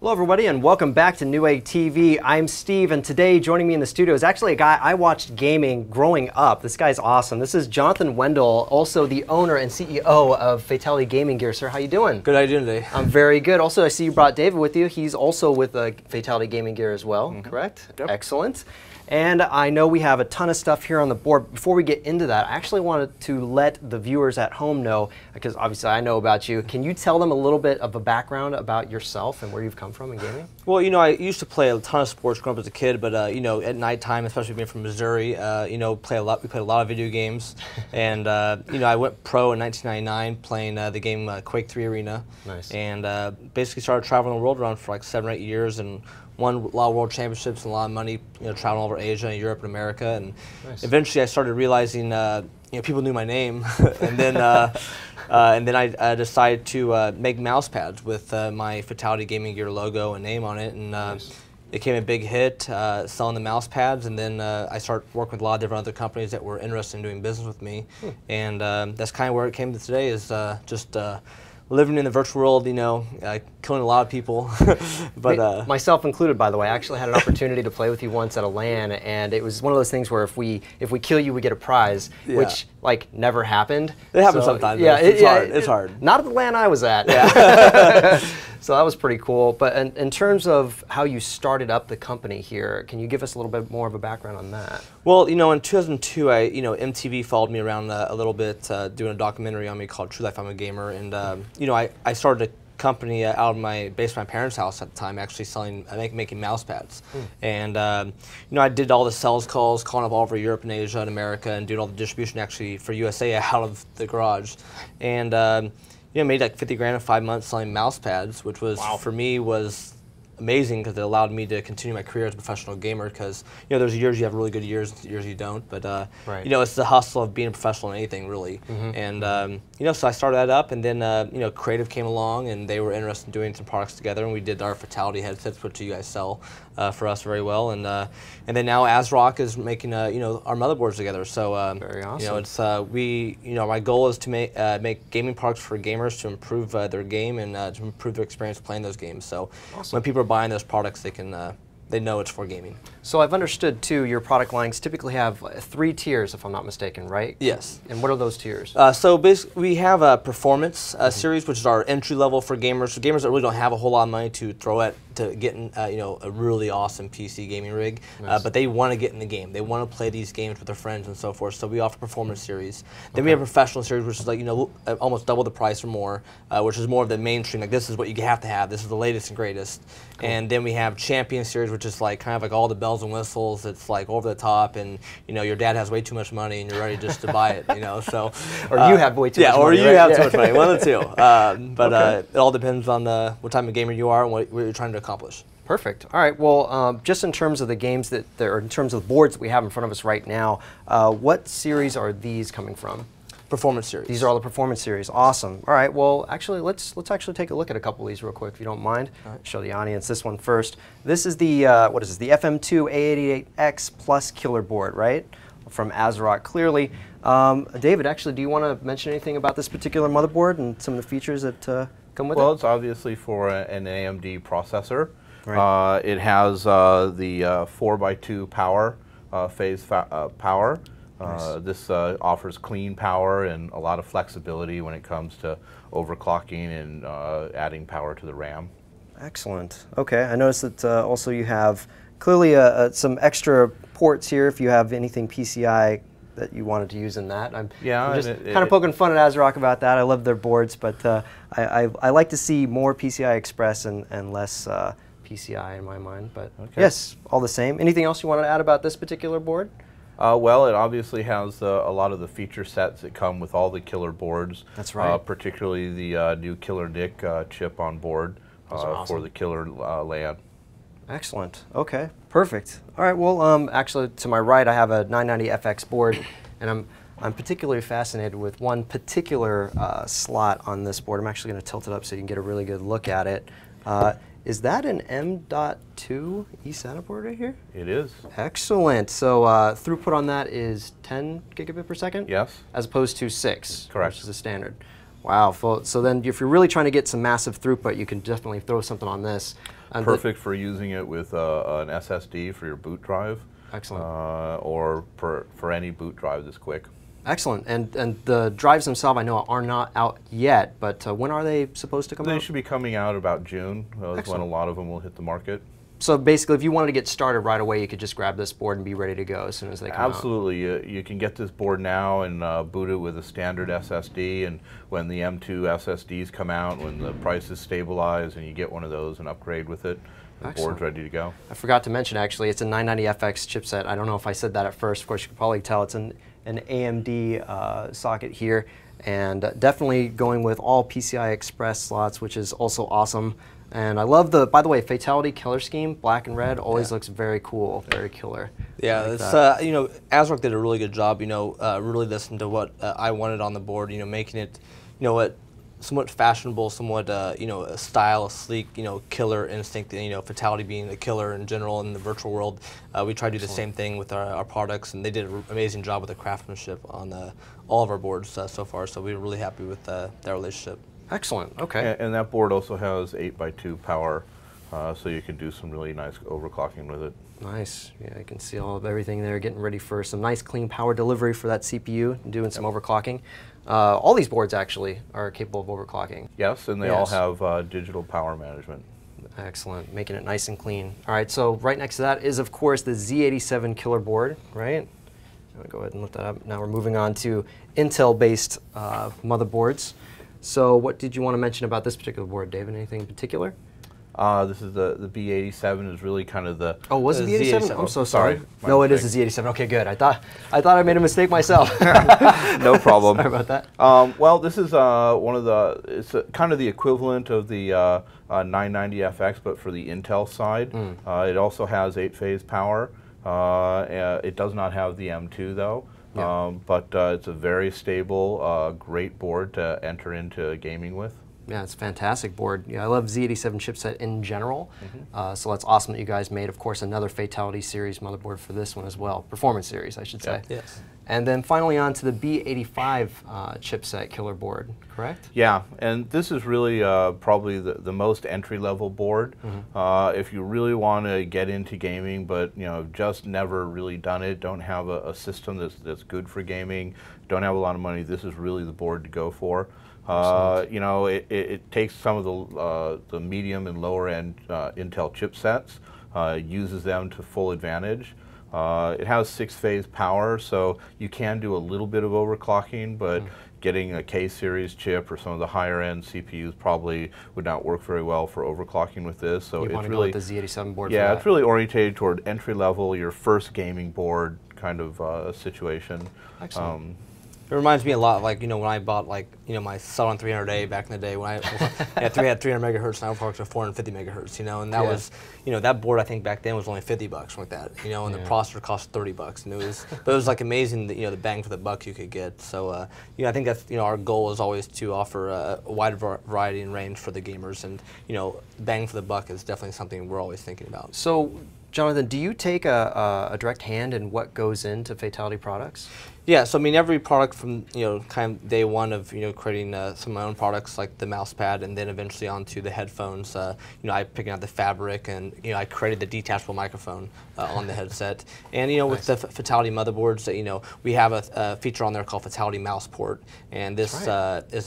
Hello everybody and welcome back to Newegg TV. I'm Steve and today joining me in the studio is actually a guy I watched gaming growing up. This guy's awesome. This is Johathan Wendel, also the owner and CEO of Fatality Gaming Gear. Sir, how you doing? Good, how you doing today? I'm very good. Also, I see you brought David with you. He's also with Fatality Gaming Gear as well, correct? Yep. Excellent. And I know we have a ton of stuff here on the board. Before we get into that, I actually wanted to let the viewers at home know, because obviously I know about you. Can you tell them a little bit of a background about yourself and where you've come from in gaming? Well, you know, I used to play a ton of sports growing up as a kid, but you know, at nighttime, especially being from Missouri, you know, we played a lot of video games, and you know, I went pro in 1999 playing the game Quake 3 Arena. Nice. And basically started traveling the world around for like 7 or 8 years and won a lot of world championships and a lot of money, you know, traveling over Asia and Europe and America, and eventually I started realizing, you know, people knew my name, and then I decided to make mouse pads with my Fatality Gaming Gear logo and name on it, and it became a big hit, selling the mouse pads, and then I started working with a lot of different other companies that were interested in doing business with me, and that's kind of where it came to today, is just living in the virtual world, you know, killing a lot of people, but myself included, by the way. I actually had an opportunity to play with you once at a LAN, and it was one of those things where if we kill you, we get a prize, which like never happened. It happens sometimes. Yeah, it's hard. Not at the LAN I was at. Yeah. So that was pretty cool. But in terms of how you started up the company here, can you give us a little bit more of a background on that? Well, you know, in 2002, you know, MTV followed me around a little bit, doing a documentary on me called True Life I'm a Gamer, and you know, I started a company out of my basement of my parents' house at the time, actually selling, making mouse pads, and you know, I did all the sales calls, calling up all over Europe and Asia and America, and doing all the distribution actually for USA out of the garage, and you know, made like 50 grand in 5 months selling mouse pads, which was for me was amazing because it allowed me to continue my career as a professional gamer. Because you know, there's years you have really good years, years you don't. But you know, it's the hustle of being a professional in anything, really. And you know, so I started that up, and then you know, Creative came along, and they were interested in doing some products together, and we did our Fatality headsets, which you guys sell for us very well. And then now ASRock is making you know, our motherboards together. So very awesome. You know, it's you know, my goal is to make gaming products for gamers to improve their game and to improve their experience playing those games. So when people are buying those products, they know it's for gaming. So I've understood too, your product lines typically have 3 tiers, if I'm not mistaken, right? Yes. And what are those tiers? So basically, we have a performance series, which is our entry level for gamers. So gamers that really don't have a whole lot of money to throw at to getting you know, a really awesome PC gaming rig, but they want to get in the game. They want to play these games with their friends and so forth. So we offer performance series. Then we have professional series, which is like, you know, almost double the price or more, which is more of the mainstream. Like, this is what you have to have. This is the latest and greatest. And then we have champion series, which is like kind of like all the bells and whistles. It's like over the top, and you know, your dad has way too much money, and you're ready just to buy it. You know, so or you have way too much money. Or you have too much money. One of the two. But it all depends on what type of gamer you are and what you're trying to accomplish. Perfect. All right. Well, just in terms of the games or in terms of the boards that we have in front of us right now, what series are these coming from? Performance series. These are all the performance series. Awesome. All right. Well, actually, let's actually take a look at a couple of these real quick, if you don't mind. Show the audience this one first. This is the what is this? The FM2 A88X Plus killer board, right? From ASRock. Clearly, David. Actually, do you want to mention anything about this particular motherboard and some of the features that come with it? Well, it's obviously for an AMD processor. Right. It has the 4x2 power, phase power. This offers clean power and a lot of flexibility when it comes to overclocking and adding power to the RAM. Excellent. Okay, I noticed that also you have clearly some extra ports here if you have anything PCI that you wanted to use in that. I'm just kind of poking fun at ASRock about that. I love their boards, but I like to see more PCI Express and less PCI in my mind. But yes, all the same. Anything else you wanted to add about this particular board? Well, it obviously has a lot of the feature sets that come with all the killer boards. That's right. Particularly the new Killer NIC chip on board for the killer LAN. Excellent. Okay, perfect. All right. Well, actually, to my right, I have a 990FX board, and I'm particularly fascinated with one particular slot on this board. I'm actually going to tilt it up so you can get a really good look at it. Is that an M.2 eSATA board right here? It is. Excellent. So throughput on that is 10 gigabit per second? Yes. As opposed to 6? Correct. Which is the standard. Wow. So then if you're really trying to get some massive throughput, you can definitely throw something on this. Perfect for using it with an SSD for your boot drive. Excellent. Or for any boot drive that's quick. Excellent. And the drives themselves, I know, are not out yet, but when are they supposed to come out? They should be coming out about June. That's when a lot of them will hit the market. So basically, if you wanted to get started right away, you could just grab this board and be ready to go as soon as they come out. Absolutely. You can get this board now and boot it with a standard SSD, and when the M2 SSDs come out, when the prices stabilize, and you get one of those and upgrade with it, the board's ready to go. I forgot to mention, actually, it's a 990FX chipset. I don't know if I said that at first. Of course, you could probably tell it's an AMD socket here, and definitely going with all PCI Express slots, which is also awesome. And I love the, by the way, Fatality color scheme, black and red, always looks very cool, very killer. Yeah, it's, you know, ASRock did a really good job, you know, really listened to what I wanted on the board, you know, making it, you know, what, somewhat fashionable, somewhat, you know, a style, a sleek, you know, killer instinct, you know, Fatality being a killer in general in the virtual world. We try to do the same thing with our products, and they did an amazing job with the craftsmanship on all of our boards so far, so we were really happy with that relationship. Excellent, okay. And that board also has 8x2 power, so you can do some really nice overclocking with it. Nice, yeah, you can see all of everything there, getting ready for some nice clean power delivery for that CPU, and doing some overclocking. All these boards actually are capable of overclocking. Yes, and they all have digital power management. Excellent, making it nice and clean. All right, so right next to that is, of course, the Z87 killer board, right? I'm gonna go ahead and look that up. Now we're moving on to Intel-based motherboards. So what did you want to mention about this particular board, David? Anything in particular? This is the B87 is really kind of the... Oh, was it the Z87? I'm so sorry. No, it is the Z87. Okay, good. I thought I made a mistake myself. No problem. Sorry about that. Well, this is one of the... It's kind of the equivalent of the 990FX, but for the Intel side. It also has 8-phase power. It does not have the M2 though. Yeah. But it's a very stable, great board to enter into gaming with. Yeah, it's a fantastic board. Yeah, I love Z87 chipset in general, so that's awesome that you guys made, of course, another Fatality series motherboard for this one as well. Performance series, I should say. Yes. And then finally on to the B85 chipset killer board, correct? Yeah, and this is really probably the most entry-level board. If you really want to get into gaming, but you know, just never really done it, don't have a system that's good for gaming, don't have a lot of money, this is really the board to go for. You know, it takes some of the medium and lower end Intel chipsets, uses them to full advantage. It has 6-phase power, so you can do a little bit of overclocking, but getting a K-series chip or some of the higher end CPUs probably would not work very well for overclocking with this. So it's really the Z87 board. Yeah, it's really orientated toward entry level, your first gaming board kind of situation. Excellent. It reminds me a lot, like, you know, when I bought, like, you know, my Celeron 300A back in the day, when I had 300 megahertz and I overclocked to 450 megahertz, you know, and that was, you know, that board I think back then was only $50 like that, you know, and the processor cost $30, and it was, but it was like amazing, that, you know, the bang for the buck you could get. So, you know, I think that's, you know, our goal is always to offer a wide variety and range for the gamers, and, you know, bang for the buck is definitely something we're always thinking about. So, Johnathan, do you take a direct hand in what goes into Fatality products? Yeah, so I mean, every product from, you know, kind of day one of, you know, creating some of my own products like the mouse pad, and then eventually onto the headphones. You know, I picking out the fabric, and, you know, I created the detachable microphone on the headset. And, you know, with the Fatality motherboards, you know, we have a feature on there called Fatality Mouse Port, and this is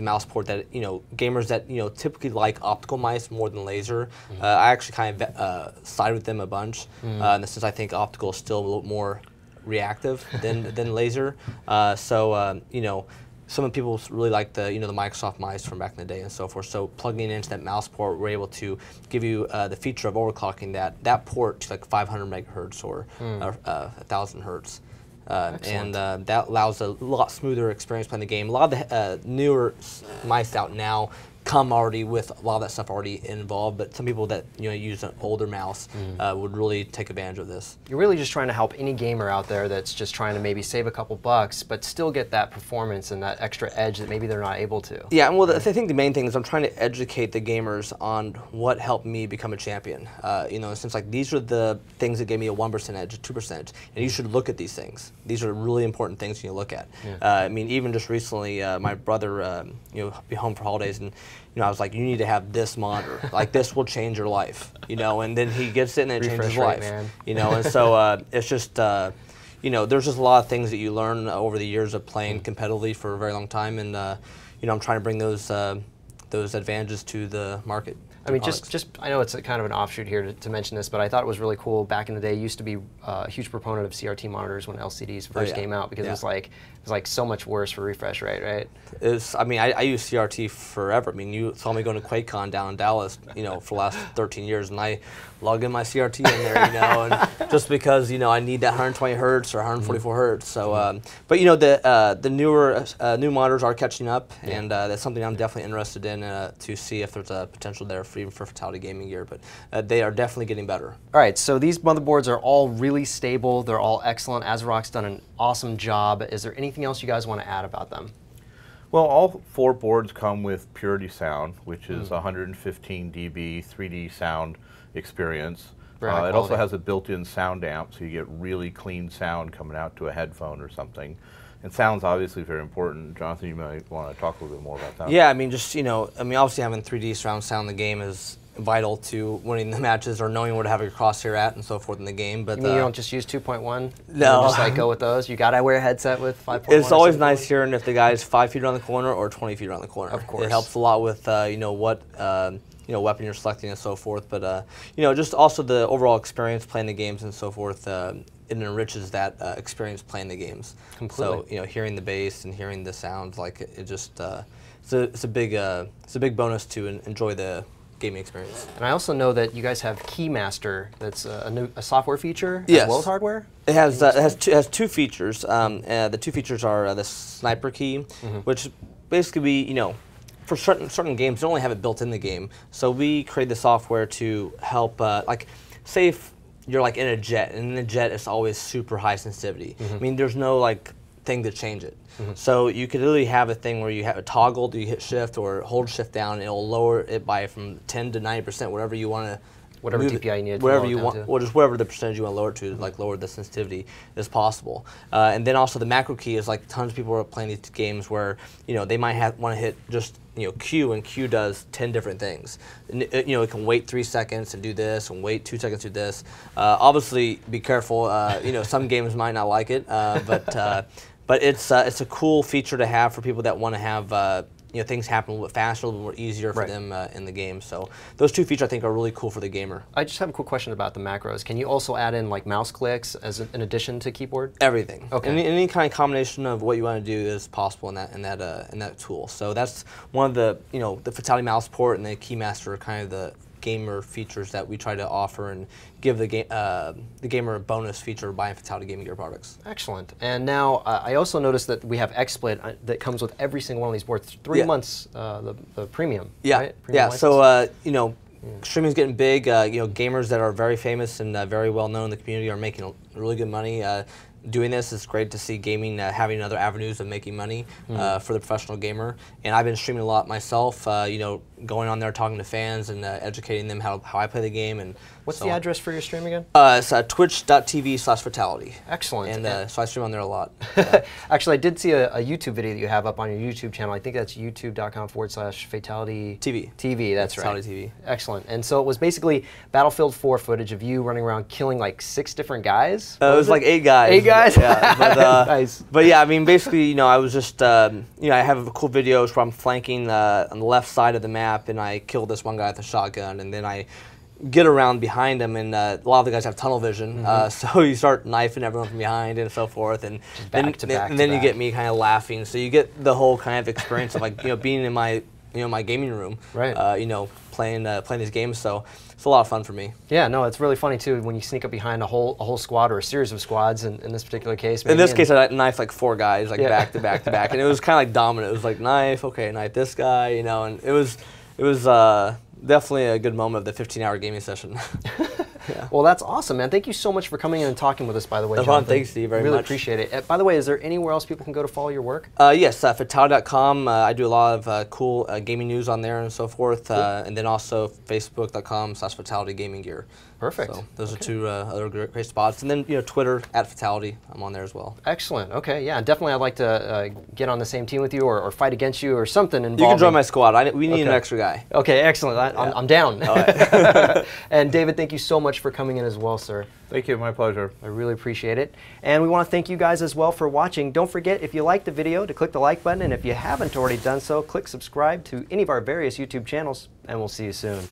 a mouse port that, you know, gamers that, you know, typically like optical mice more than laser. I actually kind of side with them a bunch, since I think optical is still a little more reactive than laser. You know, some of the people really like the, you know, the Microsoft mice from back in the day and so forth. So plugging into that mouse port, we're able to give you the feature of overclocking that port to like 500 megahertz or 1,000 hertz. And that allows a lot smoother experience playing the game. A lot of the newer mice out now come already with a lot of that stuff already involved, but some people that use an older mouse would really take advantage of this. You're really just trying to help any gamer out there that's just trying to maybe save a couple bucks, but still get that performance and that extra edge that maybe they're not able to. Yeah, and well, I think the main thing is I'm trying to educate the gamers on what helped me become a champion. Since like these are the things that gave me a 1% edge, a 2%, and you should look at these things. These are really important things you look at. I mean, even just recently, my brother, be home for holidays, and I was like, you need to have this monitor. Like, this will change your life. And then he gets it and it changes his life. Man. And so it's just, there's just a lot of things that you learn over the years of playing competitively for a very long time, and I'm trying to bring those advantages to the market. I mean, I know it's kind of an offshoot here to mention this, but I thought it was really cool. Back in the day, used to be a huge proponent of CRT monitors when LCDs first came out, because it was like so much worse for refresh rate, right? I mean, I use CRT forever. I mean, you saw me going to QuakeCon down in Dallas, for the last 13 years, and I log in my CRT in there, and just because I need that 120 hertz or 144 hertz. So, but the new monitors are catching up, and that's something I'm definitely interested in to see if there's a potential there even for Fatality gaming gear. But they are definitely getting better. All right, so these motherboards are all really stable. They're all excellent. ASRock's done an awesome job. Is there anything else you guys want to add about them? Well, all 4 boards come with Purity Sound, which is 115 dB 3D sound experience. It also has a built-in sound amp, so you get really clean sound coming out to a headphone or something. And sound's obviously very important. Johnathan, you might want to talk a little bit more about that. Yeah, I mean, obviously having 3D surround sound in the game is vital to winning the matches or knowing where to have your crosshair at and so forth in the game. But you mean you don't just use 2.1? No. Just like go with those? You got to wear a headset with 5.1? It's always nice hearing if the guy's 5 feet around the corner or 20 feet around the corner. Of course. It helps a lot with what weapon you're selecting and so forth. But just also the overall experience playing the games and so forth. It enriches that experience playing the games. Completely. So hearing the bass and hearing the sounds, like it just it's a big bonus to enjoy the gaming experience. And I also know that you guys have Keymaster. That's a software feature as well as hardware. It has two features. The two features are the sniper key, which basically for certain games, they only have it built in the game. So we create the software to help, say if you're in a jet, and in a jet it's always super high sensitivity. I mean, there's no thing to change it. So you could literally have a thing where you have a toggle, do you hit shift or hold shift down, and it'll lower it by from 10 to 90%, whatever you want to. Whatever DPI you need, whatever you want, or just whatever the percentage you want to lower it to, lower the sensitivity as possible. And then also the macro key is tons of people are playing these games where they might want to hit just Q, and Q does 10 different things. And, it can wait 3 seconds and do this, and wait 2 seconds to do this. Obviously, be careful. Some games might not like it, but it's a cool feature to have for people that want to have. Things happen a little bit faster, a little more easier for them in the game. So those two features I think are really cool for the gamer. I just have a quick question about the macros. Can you also add in mouse clicks as an addition to keyboard? Everything. Okay. Any kind of combination of what you want to do is possible in that tool. So that's one of the the Fatality mouse port and the Keymaster are kind of the gamer features that we try to offer and give the gamer a bonus feature buying Fatality gaming gear products. Excellent. And now I also noticed that we have XSplit that comes with every single one of these boards. 3 months the premium. Yeah. Right? Premium license? So streaming's getting big. Gamers that are very famous and very well known in the community are making really good money. Doing this, it's great to see gaming having other avenues of making money for the professional gamer. And I've been streaming a lot myself, going on there talking to fans and educating them how I play the game. And what's the address for your stream again? It's twitch.tv/Fatality. Excellent. And so I stream on there a lot. Actually, I did see a YouTube video that you have up on your YouTube channel. I think that's youtube.com/Fatality TV. That's right. Fatality TV. Excellent. And so it was basically Battlefield 4 footage of you running around killing 6 different guys? It was 8 guys. 8 guys? Yeah, but, nice. But yeah, I mean, basically, I was just, I have a cool videos where I'm flanking on the left side of the map, and I kill this one guy with a shotgun, and then I get around behind him, and a lot of the guys have tunnel vision, so you start knifing everyone from behind and so forth, and then you get me kind of laughing, so you get the whole kind of experience of being in my my gaming room, right? Playing these games, so it's a lot of fun for me. Yeah, no, it's really funny too when you sneak up behind a whole squad or a series of squads. In this particular case, maybe, in this case, I knifed 4 guys back to back to back, and it was kind of like domino. It was knife, okay, knife this guy, and it was It was definitely a good moment of the 15-hour gaming session. Yeah. Well, that's awesome, man. Thank you so much for coming in and talking with us, by the way, Johnathan. Thanks, Steve, very much. Really appreciate it. By the way, is there anywhere else people can go to follow your work? Yes, Fatality.com. I do a lot of cool gaming news on there and so forth, cool. And then also Facebook.com/Fatality Gaming Gear. Perfect. So those are two other great spots. And then Twitter @Fatality. I'm on there as well. Excellent. Okay. Yeah. Definitely, I'd like to get on the same team with you, or fight against you, or something involving. You can join my squad. We need an extra guy. Okay. Excellent. I'm down. All right. And David, thank you so much for coming in as well, sir. Thank you. My pleasure. I really appreciate it. And we want to thank you guys as well for watching. Don't forget, if you liked the video, to click the like button, and if you haven't already done so, click subscribe to any of our various YouTube channels, and we'll see you soon.